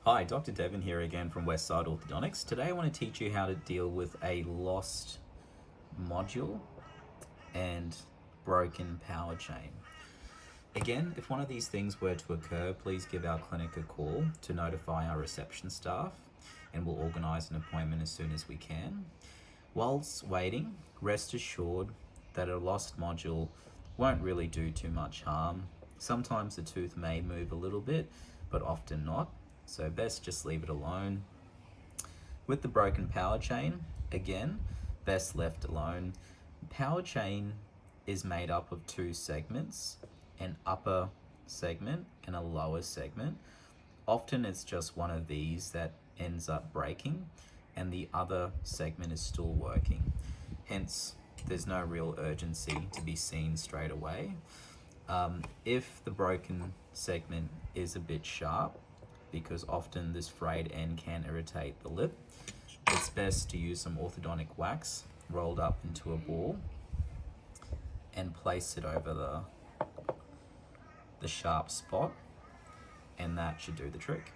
Hi, Dr. Devon here again from Westside Orthodontics. Today I want to teach you how to deal with a lost module and broken power chain. Again, if one of these things were to occur, please give our clinic a call to notify our reception staff and we'll organise an appointment as soon as we can. Whilst waiting, rest assured that a lost module won't really do too much harm. Sometimes the tooth may move a little bit, but often not. So best just leave it alone. With the broken power chain, again, best left alone. Power chain is made up of two segments, an upper segment and a lower segment. Often it's just one of these that ends up breaking and the other segment is still working. Hence, there's no real urgency to be seen straight away. If the broken segment is a bit sharp, because often this frayed end can irritate the lip, it's best to use some orthodontic wax rolled up into a ball and place it over the sharp spot, and that should do the trick.